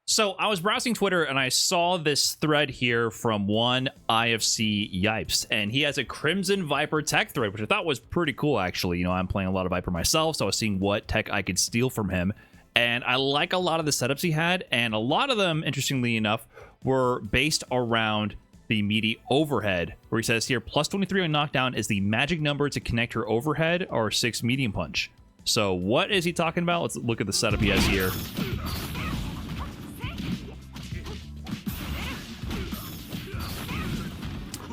So I was browsing Twitter and I saw this thread here from one IFC Yipes, and he has a Crimson Viper tech thread, which I thought was pretty cool, actually. You know, I'm playing a lot of Viper myself, so I was seeing what tech I could steal from him. And I like a lot of the setups he had, and a lot of them, interestingly enough, were based around the meaty overhead, where he says here, plus 23 on knockdown is the magic number to connect her overhead or 6 medium punch. So what is he talking about? Let's look at the setup he has here.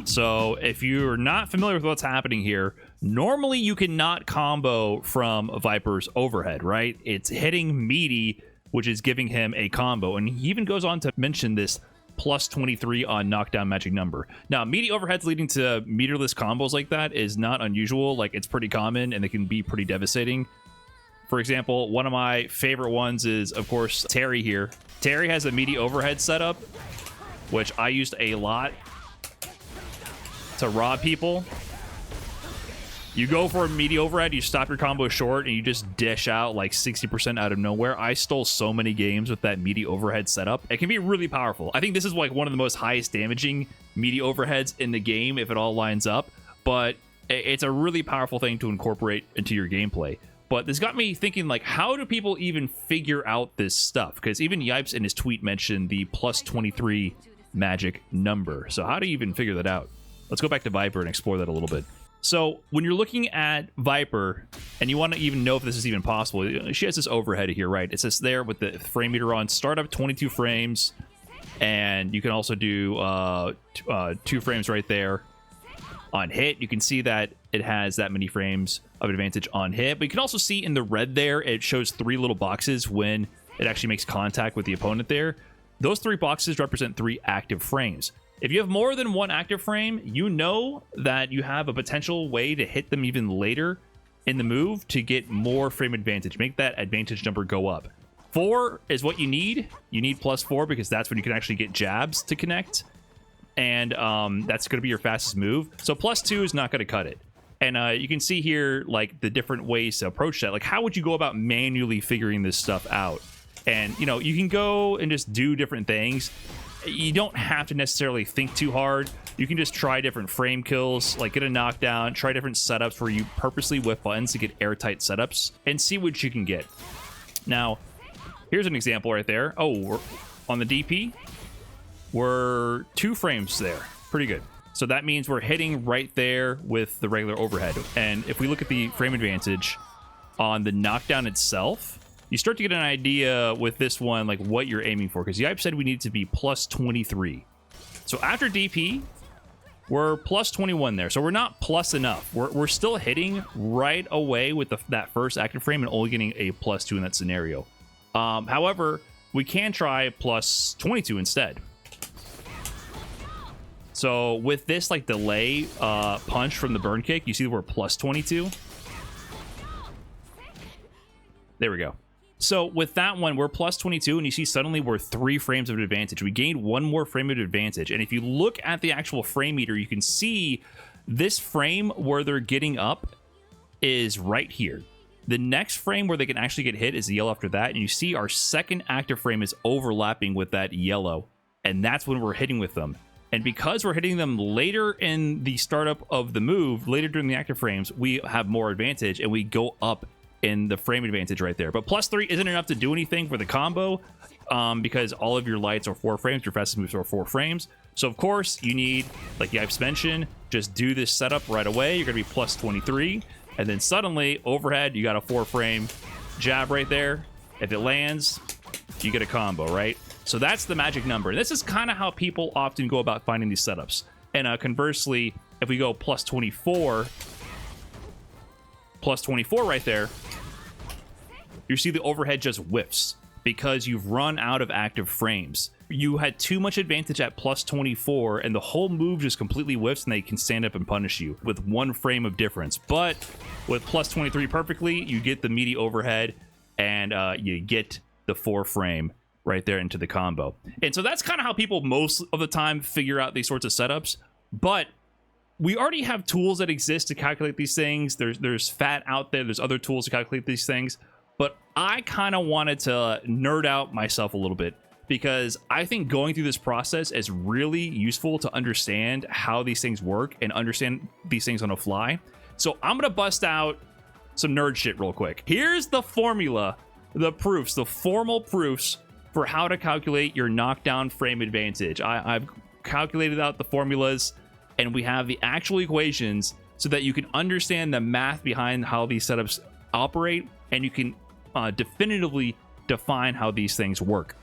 So if you're not familiar with what's happening here, normally you cannot combo from Viper's overhead, right? It's hitting meaty, which is giving him a combo. And he even goes on to mention this plus 23 on knockdown magic number. Now, meaty overheads leading to meterless combos like that is not unusual. Like, it's pretty common and they can be pretty devastating. For example, one of my favorite ones is, of course, Terry here. Terry has a meaty overhead setup, which I used a lot to rob people. You go for a meaty overhead, you stop your combo short, and you just dish out like 60% out of nowhere. I stole so many games with that meaty overhead setup. It can be really powerful. I think this is like one of the most highest damaging meaty overheads in the game if it all lines up, but it's a really powerful thing to incorporate into your gameplay. But this got me thinking, like, how do people even figure out this stuff? Because even Yipes in his tweet mentioned the plus 23 magic number. So how do you even figure that out? Let's go back to Viper and explore that a little bit. So when you're looking at Viper and you want to even know if this is even possible, she has this overhead here, right? It says there with the frame meter on, start up 22 frames, and you can also do 2 frames right there on hit. You can see that it has that many frames of advantage on hit, but you can also see in the red there, it shows 3 little boxes when it actually makes contact with the opponent there. Those 3 boxes represent 3 active frames. If you have more than 1 active frame, you know that you have a potential way to hit them even later in the move to get more frame advantage. Make that advantage number go up. 4 is what you need. You need plus 4 because that's when you can actually get jabs to connect. And that's going to be your fastest move. So plus 2 is not going to cut it. And you can see here, like, the different ways to approach that. Like, how would you go about manually figuring this stuff out? And, you know, you can go and just do different things. You don't have to necessarily think too hard. You can just try different frame kills, like get a knockdown, try different setups where you purposely whip buttons to get airtight setups and see what you can get. Now, here's an example right there. Oh, we're on the DP, we're 2 frames there. Pretty good. So that means we're hitting right there with the regular overhead. And if we look at the frame advantage on the knockdown itself, you start to get an idea with this one, like what you're aiming for, because Yipes said we need to be plus 23. So after DP, we're plus 21 there. So we're not plus enough. We're still hitting right away with that first active frame and only getting a plus 2 in that scenario. However, we can try plus 22 instead. So with this like delay punch from the burn kick, you see we're plus 22. There we go. So with that one, we're plus 22, and you see suddenly we're 3 frames of advantage. We gained 1 more frame of advantage. And if you look at the actual frame meter, you can see this frame where they're getting up is right here. The next frame where they can actually get hit is the yellow after that. And you see our second active frame is overlapping with that yellow. And that's when we're hitting with them. And because we're hitting them later in the startup of the move, later during the active frames, we have more advantage and we go up in the frame advantage right there. But plus 3 isn't enough to do anything for the combo because all of your lights are 4 frames, your fastest moves are 4 frames. So of course you need, like Yipes mentioned, just do this setup right away. You're gonna be plus 23, and then suddenly overhead, you got a 4 frame jab right there. If it lands, you get a combo, right? So that's the magic number. And this is kind of how people often go about finding these setups. And conversely, if we go plus 24 right there, you see the overhead just whiffs because you've run out of active frames. You had too much advantage at plus 24 and the whole move just completely whiffs and they can stand up and punish you with 1 frame of difference. But with plus 23 perfectly, you get the meaty overhead and you get the 4 frame right there into the combo. And so that's kind of how people most of the time figure out these sorts of setups. But we already have tools that exist to calculate these things. There's FAT out there. There's other tools to calculate these things. But I kind of wanted to nerd out myself a little bit because I think going through this process is really useful to understand how these things work and understand these things on the fly. So I'm gonna bust out some nerd shit real quick. Here's the formula, the proofs, the formal proofs for how to calculate your knockdown frame advantage. I've calculated out the formulas, and we have the actual equations so that you can understand the math behind how these setups operate, and you can definitively define how these things work.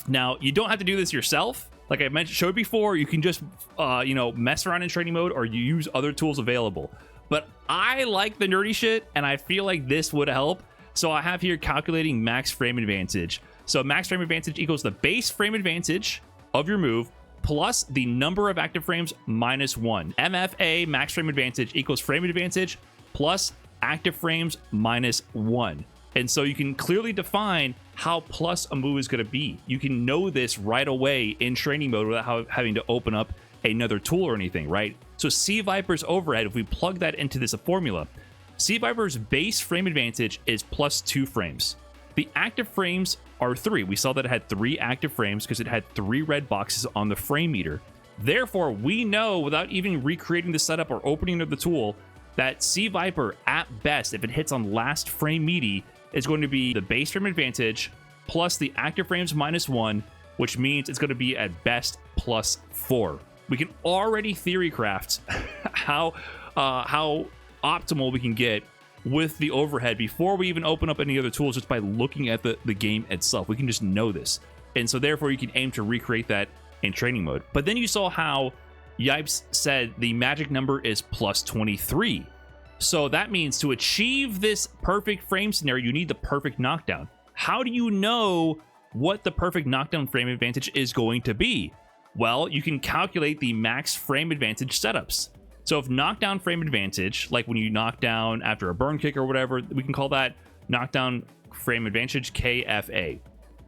Now, you don't have to do this yourself. Like I mentioned, showed before, you can just mess around in training mode, or you use other tools available. But I like the nerdy shit, and I feel like this would help. So I have here calculating max frame advantage. So max frame advantage equals the base frame advantage of your move plus the number of active frames minus 1. MFA, max frame advantage, equals frame advantage plus active frames minus 1. And so you can clearly define how plus a move is going to be. You can know this right away in training mode without having to open up another tool or anything, right? So C.Viper's overhead, if we plug that into this formula, C.Viper's base frame advantage is plus 2 frames. The active frames are 3. We saw that it had 3 active frames because it had 3 red boxes on the frame meter. Therefore, we know without even recreating the setup or opening of the tool that C.Viper, at best, if it hits on last frame meaty, is going to be the base frame advantage plus the active frames minus 1, which means it's going to be at best plus 4. We can already theory craft how optimal we can get with the overhead before we even open up any other tools, just by looking at the game itself. We can just know this. And so therefore you can aim to recreate that in training mode. But then you saw how Yipes said the magic number is plus 23. So that means to achieve this perfect frame scenario, you need the perfect knockdown. How do you know what the perfect knockdown frame advantage is going to be? Well, you can calculate the max frame advantage setups. So if knockdown frame advantage, like when you knock down after a burn kick or whatever, we can call that knockdown frame advantage KFA.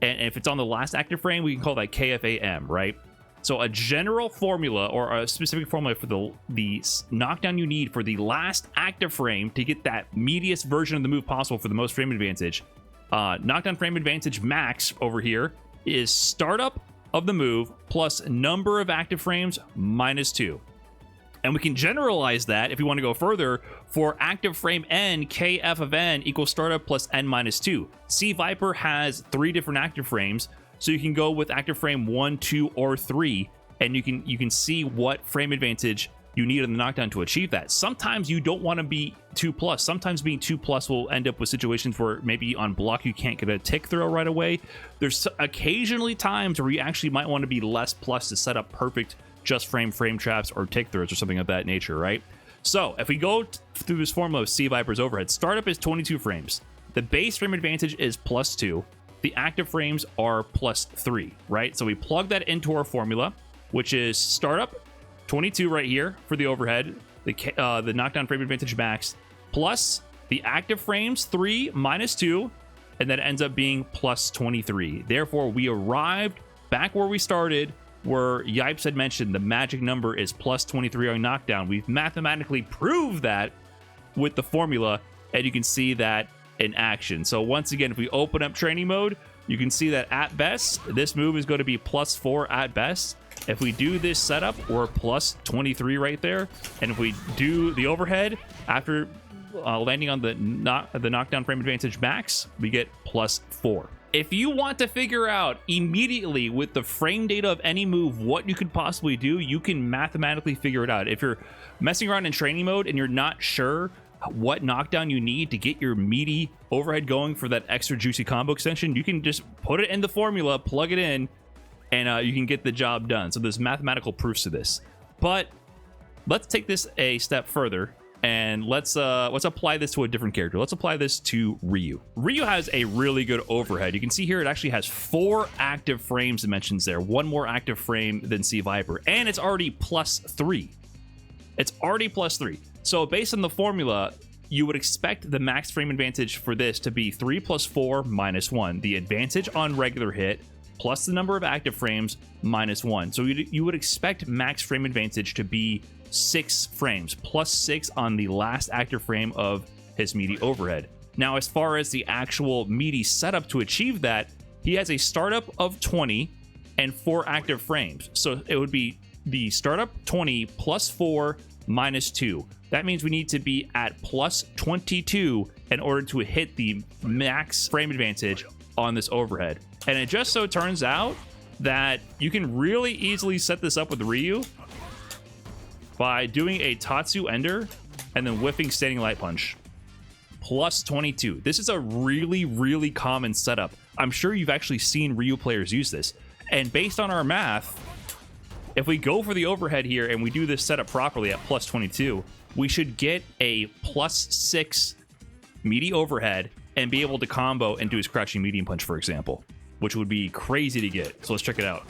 And if it's on the last active frame, we can call that KFAM, right? So a general formula, or a specific formula for the knockdown you need for the last active frame to get that meatiest version of the move possible for the most frame advantage. Knockdown frame advantage max over here is startup of the move plus number of active frames minus 2. And we can generalize that if we want to go further for active frame n, kf of n equals startup plus n minus 2. C.Viper has 3 different active frames, so you can go with active frame 1, 2, or 3, and you can see what frame advantage you need in the knockdown to achieve that. Sometimes you don't want to be 2+. Sometimes being 2+ will end up with situations where maybe on block you can't get a tick throw right away. There's occasionally times where you actually might want to be less plus to set up perfect just frame traps or tick throws or something of that nature, right? So if we go through this formula of C.Viper's overhead, startup is 22 frames. The base frame advantage is plus 2. The active frames are plus 3, right? So we plug that into our formula, which is startup 22 right here for the overhead, the knockdown frame advantage max, plus the active frames 3 minus 2, and that ends up being plus 23. Therefore, we arrived back where we started, where Yipes had mentioned the magic number is plus 23 on knockdown. We've mathematically proved that with the formula, and you can see that in action. So once again, if we open up training mode, you can see that at best, this move is going to be plus 4 at best. If we do this setup, we're plus 23 right there. And if we do the overhead after landing on the knockdown frame advantage max, we get plus 4. If you want to figure out immediately with the frame data of any move what you could possibly do, you can mathematically figure it out. If you're messing around in training mode and you're not sure what knockdown you need to get your meaty overhead going for that extra juicy combo extension, you can just put it in the formula, plug it in, and you can get the job done. So there's mathematical proofs to this. But let's take this a step further, and let's apply this to a different character. Let's apply this to Ryu. Ryu has a really good overhead. You can see here it actually has 4 active frames dimensions there, 1 more active frame than C.Viper, and it's already plus 3. It's already plus 3. So based on the formula, you would expect the max frame advantage for this to be 3 plus 4 minus 1. The advantage on regular hit plus the number of active frames minus 1. So you would expect max frame advantage to be 6 frames, plus 6 on the last active frame of his meaty overhead. Now, as far as the actual meaty setup to achieve that, he has a startup of 20 and 4 active frames. So it would be the startup 20 plus 4 minus 2. That means we need to be at plus 22 in order to hit the max frame advantage on this overhead. And it just so turns out that you can really easily set this up with Ryu by doing a Tatsu Ender and then whiffing Standing Light Punch. Plus 22. This is a really, really common setup. I'm sure you've actually seen Ryu players use this. And based on our math, if we go for the overhead here and we do this setup properly at plus 22, we should get a plus 6 meaty overhead and be able to combo and do his crouching medium punch, for example, which would be crazy to get. So let's check it out.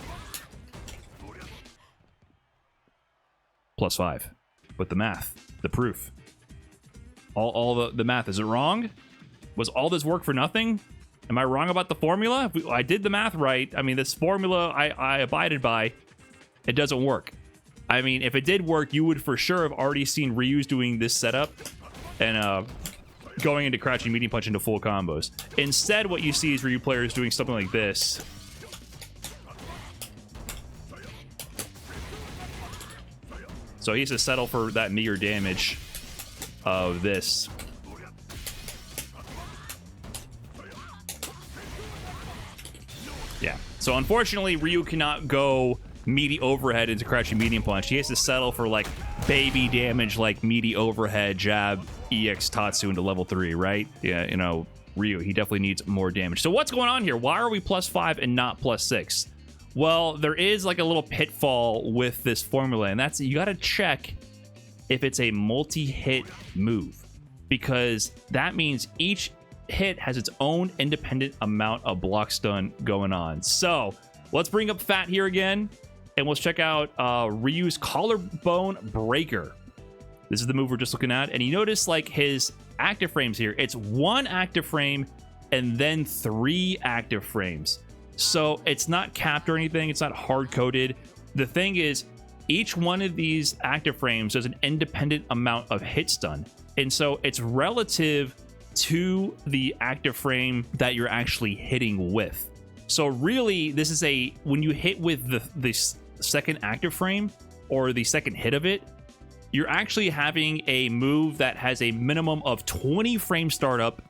Plus 5. But the math, the proof. All the math, is it wrong? Was all this work for nothing? Am I wrong about the formula? I did the math right. I mean, this formula I abided by, it doesn't work. I mean, if it did work, you would for sure have already seen Ryu's doing this setup and going into crouching medium punch into full combos. Instead, what you see is Ryu players doing something like this. So he has to settle for that meager damage of this. Yeah. So unfortunately, Ryu cannot go meaty overhead into crouching medium punch. He has to settle for like baby damage, like meaty overhead jab EX Tatsu into level 3, right? Yeah, you know, Ryu, he definitely needs more damage. So what's going on here? Why are we plus 5 and not plus 6? Well, there is like a little pitfall with this formula, and that's you got to check if it's a multi-hit move, because that means each hit has its own independent amount of block stun going on. So let's bring up Fat here again, and let's check out Ryu's Collarbone Breaker. This is the move we're just looking at, and you notice like his active frames here. It's 1 active frame and then 3 active frames. So it's not capped or anything. It's not hard-coded. The thing is, each one of these active frames does an independent amount of hit stun. And so it's relative to the active frame that you're actually hitting with. So really, this is when you hit with the second active frame or the second hit of it, you're actually having a move that has a minimum of 20 frame startup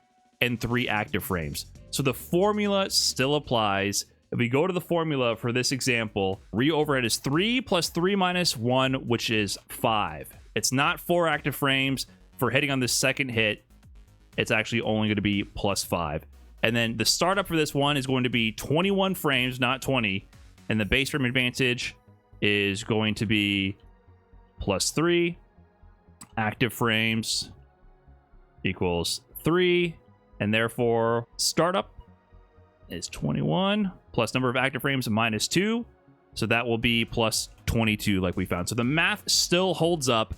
and 3 active frames. So the formula still applies. If we go to the formula for this example, Ryu overhead is 3 plus 3 minus 1, which is 5. It's not 4 active frames. For hitting on this second hit, it's actually only going to be plus 5. And then the startup for this one is going to be 21 frames, not 20. And the base frame advantage is going to be plus 3. Active frames equals 3. And therefore, startup is 21 plus number of active frames minus 2. So that will be plus 22 like we found. So the math still holds up.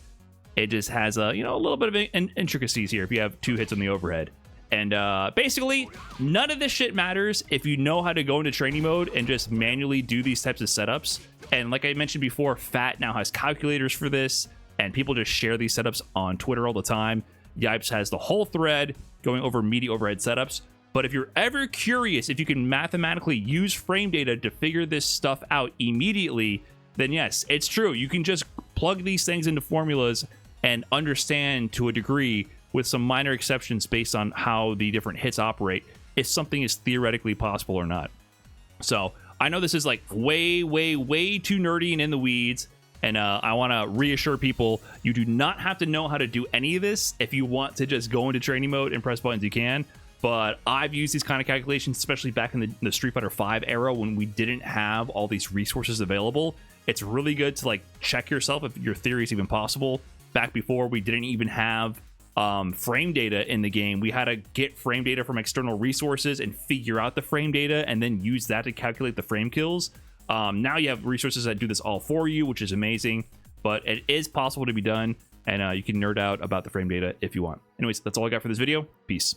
It just has a little bit of intricacies here if you have 2 hits on the overhead. And basically, none of this shit matters if you know how to go into training mode and just manually do these types of setups. And like I mentioned before, Fat now has calculators for this, and people just share these setups on Twitter all the time. Yipes has the whole thread going over meaty overhead setups. But if you're ever curious if you can mathematically use frame data to figure this stuff out immediately, then yes, it's true. You can just plug these things into formulas and understand to a degree, with some minor exceptions based on how the different hits operate, if something is theoretically possible or not. So I know this is like way, way, way too nerdy and in the weeds. And I want to reassure people, you do not have to know how to do any of this. If you want to just go into training mode and press buttons, you can. But I've used these kind of calculations, especially back in the Street Fighter V era when we didn't have all these resources available. It's really good to like check yourself if your theory is even possible. Back before we didn't even have frame data in the game, we had to get frame data from external resources and figure out the frame data and then use that to calculate the frame kills. Now you have resources that do this all for you, which is amazing, but it is possible to be done, and you can nerd out about the frame data if you want. Anyways, that's all I got for this video. Peace.